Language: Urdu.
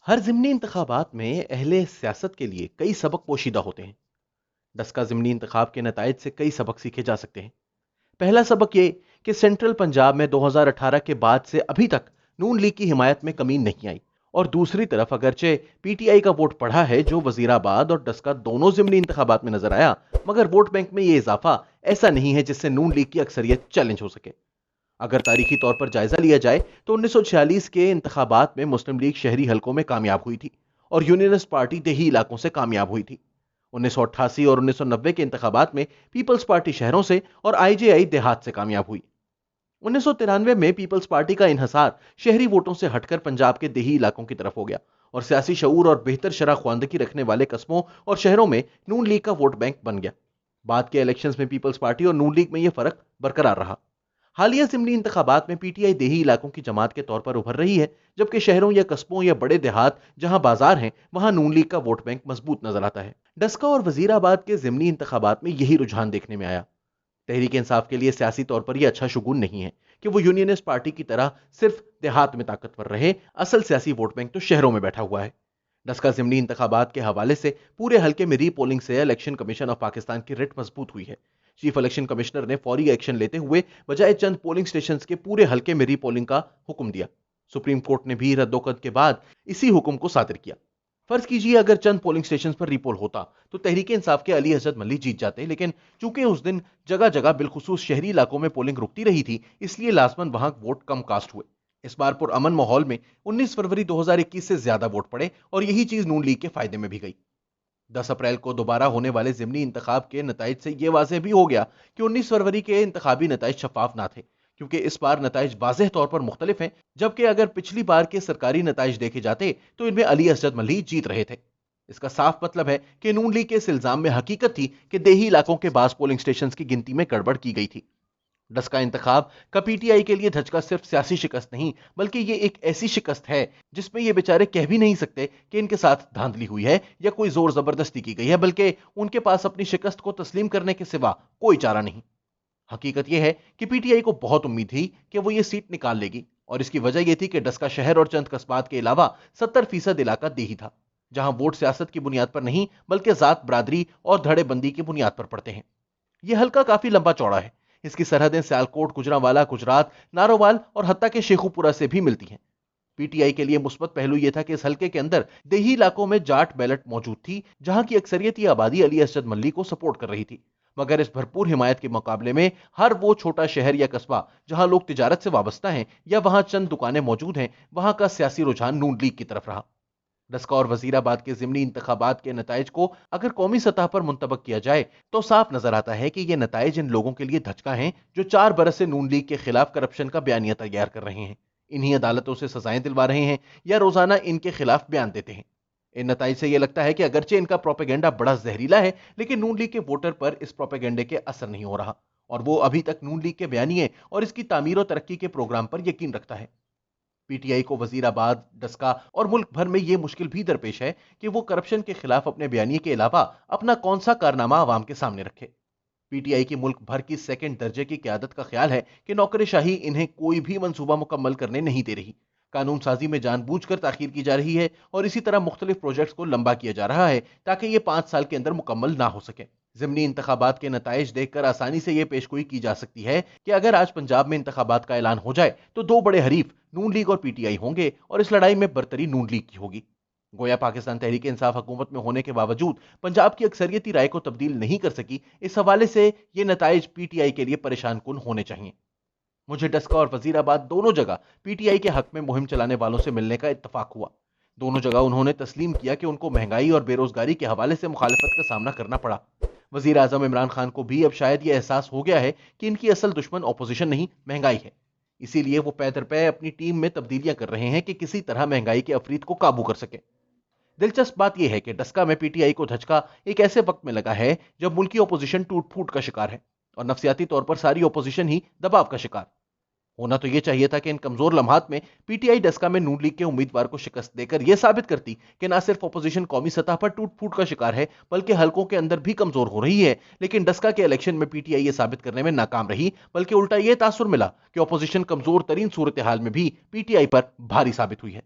ہر ضمنی انتخابات میں اہل سیاست کے لیے کئی سبق پوشیدہ ہوتے ہیں۔ ڈسکا ضمنی انتخاب کے نتائج سے کئی سبق سیکھے جا سکتے ہیں۔ پہلا سبق یہ کہ سینٹرل پنجاب میں 2018 کے بعد سے ابھی تک نون لیگ کی حمایت میں کمی نہیں آئی، اور دوسری طرف اگرچہ پی ٹی آئی کا ووٹ پڑھا ہے جو وزیر آباد اور ڈسکا دونوں ضمنی انتخابات میں نظر آیا، مگر ووٹ بینک میں یہ اضافہ ایسا نہیں ہے جس سے نون لیگ کی اکثریت چیلنج ہو سکے۔ اگر تاریخی طور پر جائزہ لیا جائے تو 1946 کے انتخابات میں مسلم لیگ شہری حلقوں میں کامیاب ہوئی تھی اور یونینسٹ پارٹی دیہی علاقوں سے کامیاب ہوئی تھی۔ 1988 اور 1990 کے انتخابات میں پیپلز پارٹی شہروں سے اور آئی جے آئی دیہات سے کامیاب ہوئی۔ 1993 میں پیپلز پارٹی کا انحصار شہری ووٹوں سے ہٹ کر پنجاب کے دیہی علاقوں کی طرف ہو گیا اور سیاسی شعور اور بہتر شرح خواندگی رکھنے والے قصبوں اور شہروں میں نون لیگ کا ووٹ بینک بن گیا۔ بعد کے الیکشنز میں پیپلز پارٹی اور نون لیگ میں یہ فرق برقرار رہا۔ حالیہ ضمنی انتخابات میں پی ٹی آئی دیہی علاقوں کی جماعت کے طور پر ابھر رہی ہے، جبکہ شہروں یا قصبوں یا بڑے دیہات جہاں بازار ہیں وہاں نون لیگ کا ووٹ بینک مضبوط نظر آتا ہے۔ ڈسکا اور وزیر آباد کے ضمنی انتخابات میں یہی رجحان دیکھنے میں آیا۔ تحریک انصاف کے لیے سیاسی طور پر یہ اچھا شگون نہیں ہے کہ وہ یونینسٹ پارٹی کی طرح صرف دیہات میں طاقتور رہے، اصل سیاسی ووٹ بینک تو شہروں میں بیٹھا ہوا ہے۔ ڈسکا ضمنی انتخابات کے حوالے سے پورے حلقے میں ری پولنگ سے الیکشن کمیشن آف پاکستان کی رٹ مضبوط ہوئی ہے۔ چیف الیکشن کمشنر نے فوری ایکشن لیتے ہوئے بجائے چند پولنگ سٹیشنز کے پورے حلقے میں ری پولنگ کا حکم دیا۔ سپریم کورٹ نے بھی ردوقت کے بعد اسی حکم کو صادر کیا۔ فرض کیجئے اگر چند پولنگ سٹیشنز پر ری پول ہوتا تو تحریک انصاف کے علی حضرت ملی جیت جاتے، لیکن چونکہ اس دن جگہ جگہ بالخصوص شہری علاقوں میں پولنگ رکتی رہی تھی، اس لیے لازماً وہاں ووٹ کم کاسٹ ہوئے۔ اس بار پرامن ماحول میں 19 فروری 2021 سے زیادہ ووٹ پڑے اور یہی چیز نون لیگ کے فائدے میں بھی گئی۔ 10 اپریل کو دوبارہ ہونے والے ضمنی انتخاب کے نتائج سے یہ واضح بھی ہو گیا کہ 19 فروری کے انتخابی نتائج شفاف نہ تھے، کیونکہ اس بار نتائج واضح طور پر مختلف ہیں، جبکہ اگر پچھلی بار کے سرکاری نتائج دیکھے جاتے تو ان میں علی اسجد ملی جیت رہے تھے۔ اس کا صاف مطلب ہے کہ نون لیگ کے اس الزام میں حقیقت تھی کہ دیہی علاقوں کے بعض پولنگ سٹیشنز کی گنتی میں گڑبڑ کی گئی تھی۔ ڈسکا انتخاب کا پی ٹی آئی کے لیے دھچکا صرف سیاسی شکست نہیں، بلکہ یہ ایک ایسی شکست ہے جس میں یہ بیچارے کہہ بھی نہیں سکتے کہ ان کے ساتھ دھاندلی ہوئی ہے یا کوئی زور زبردستی کی گئی ہے، بلکہ ان کے پاس اپنی شکست کو تسلیم کرنے کے سوا کوئی چارہ نہیں۔ حقیقت یہ ہے کہ پی ٹی آئی کو بہت امید تھی کہ وہ یہ سیٹ نکال لے گی، اور اس کی وجہ یہ تھی کہ ڈسکا شہر اور چند قصبات کے علاوہ 70% علاقہ دیہی تھا، جہاں ووٹ سیاست کی بنیاد پر نہیں بلکہ ذات، برادری اور دھڑے بندی کی بنیاد پر پڑتے ہیں۔ یہ حلقہ کافی لمبا چوڑا ہے۔ اس کی سرحدیں سیالکوٹ، گجرانوالہ، گجرات، نارووال اور حتیٰ کہ شیخو پورہ سے بھی ملتی ہیں۔ پی ٹی آئی کے لیے مثبت پہلو یہ تھا کہ اس حلقے کے اندر دیہی علاقوں میں جاٹ بیلٹ موجود تھی، جہاں کی اکثریتی آبادی علی اسجد ملی کو سپورٹ کر رہی تھی، مگر اس بھرپور حمایت کے مقابلے میں ہر وہ چھوٹا شہر یا قصبہ جہاں لوگ تجارت سے وابستہ ہیں یا وہاں چند دکانیں موجود ہیں، وہاں کا سیاسی رجحان نون لیگ کی طرف رہا۔ ڈسکا اور وزیر آباد کے ضمنی انتخابات کے نتائج کو اگر قومی سطح پر منطبق کیا جائے تو صاف نظر آتا ہے کہ یہ نتائج ان لوگوں کے لیے دھچکا ہیں جو 4 برس سے نون لیگ کے خلاف کرپشن کا بیانیہ تیار کر رہے ہیں، انہی عدالتوں سے سزائیں دلوا رہے ہیں یا روزانہ ان کے خلاف بیان دیتے ہیں۔ ان نتائج سے یہ لگتا ہے کہ اگرچہ ان کا پروپیگنڈا بڑا زہریلا ہے، لیکن نون لیگ کے ووٹر پر اس پروپیگنڈے کے اثر نہیں ہو رہا، اور وہ ابھی تک نون لیگ کے بیانیے اور اس کی تعمیر و ترقی کے پروگرام پر یقین رکھتا ہے۔ پی ٹی آئی کو وزیر آباد، ڈسکا اور ملک بھر میں یہ مشکل بھی درپیش ہے کہ وہ کرپشن کے خلاف اپنے بیانیے کے علاوہ اپنا کون سا کارنامہ عوام کے سامنے رکھے۔ پی ٹی آئی کی ملک بھر کی سیکنڈ درجے کی قیادت کا خیال ہے کہ نوکر شاہی انہیں کوئی بھی منصوبہ مکمل کرنے نہیں دے رہی، قانون سازی میں جان بوجھ کر تاخیر کی جا رہی ہے اور اسی طرح مختلف پروجیکٹس کو لمبا کیا جا رہا ہے تاکہ یہ 5 سال کے اندر مکمل نہ ہو سکے۔ ضمنی انتخابات کے نتائج دیکھ کر آسانی سے یہ پیشگوئی کی جا سکتی ہے کہ اگر آج پنجاب میں انتخابات کا اعلان ہو جائے تو 2 بڑے حریف نون لیگ اور پی ٹی آئی ہوں گے، اور اس لڑائی میں برتری نون لیگ کی ہوگی۔ گویا پاکستان تحریک انصاف حکومت میں ہونے کے باوجود پنجاب کی اکثریتی رائے کو تبدیل نہیں کر سکی۔ اس حوالے سے یہ نتائج پی ٹی آئی کے لیے پریشان کن ہونے چاہیے۔ مجھے ڈسکا اور وزیر آباد دونوں جگہ پی ٹی آئی کے حق میں مہم چلانے والوں سے ملنے کا اتفاق ہوا۔ دونوں جگہ انہوں نے تسلیم کیا کہ ان کو مہنگائی اور بے روزگاری کے حوالے سے مخالفت کا سامنا کرنا پڑا۔ وزیر اعظم عمران خان کو بھی اب شاید یہ احساس ہو گیا ہے کہ ان کی اصل دشمن اپوزیشن نہیں، مہنگائی ہے، اسی لیے وہ پے در پے اپنی ٹیم میں تبدیلیاں کر رہے ہیں کہ کسی طرح مہنگائی کے عفریت کو قابو کر سکے۔ دلچسپ بات یہ ہے کہ ڈسکا میں پی ٹی آئی کو دھچکا ایک ایسے وقت میں لگا ہے جب ملکی اپوزیشن ٹوٹ پھوٹ کا شکار ہے اور نفسیاتی طور پر ساری اپوزیشن ہی دباؤ کا شکار۔ ہونا تو یہ چاہیے تھا کہ ان کمزور لمحات میں پی ٹی آئی ڈسکا میں نون لیگ کے امیدوار کو شکست دے کر یہ ثابت کرتی کہ نہ صرف اپوزیشن قومی سطح پر ٹوٹ پھوٹ کا شکار ہے بلکہ حلقوں کے اندر بھی کمزور ہو رہی ہے، لیکن ڈسکا کے الیکشن میں پی ٹی آئی یہ ثابت کرنے میں ناکام رہی، بلکہ الٹا یہ تاثر ملا کہ اپوزیشن کمزور ترین صورتحال میں بھی پی ٹی آئی پر بھاری ثابت ہوئی ہے۔